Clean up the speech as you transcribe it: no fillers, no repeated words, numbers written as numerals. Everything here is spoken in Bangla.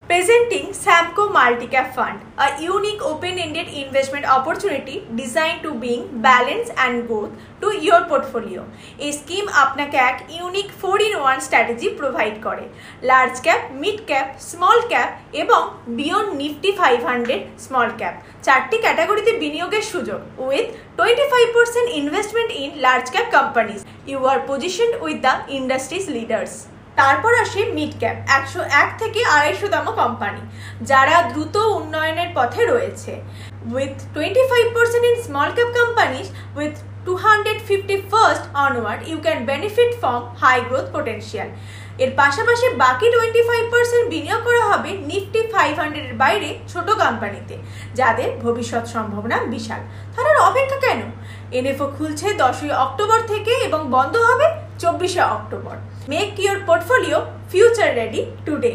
Presenting Samco Multi-Cap Fund, a unique open-ended investment opportunity designed to bring balance and growth to your portfolio. এই স্কিম আপনাকে এক ইউনিক 4-in-1 স্ট্র্যাটেজি প্রোভাইড করে। Large cap, mid cap, small cap এবং বিয়ন্ড নিফটি 500 স্মল ক্যাপ চারটি ক্যাটাগরিতে বিনিয়োগের সুযোগ with 25% investment in large cap companies. You are positioned with the industries leaders. তারপর আসে মিড ক্যাপ, 101 থেকে 250তম কোম্পানি যারা দ্রুত উন্নয়নের পথে রয়েছে। With 25% in small cap companies with 251st onward you can benefit from high growth potential। এর পাশাপাশি বাকি 25% বিনিয়োগ করা হবে নিফটি 500 এর বাইরে ছোট কোম্পানিতে যাদের ভবিষ্যৎ সম্ভাবনা বিশাল। তাহলে অপেক্ষা কেন? এনএফও খুলছে 10 অক্টোবর থেকে এবং বন্ধ হবে 24 October. Make your portfolio future ready today.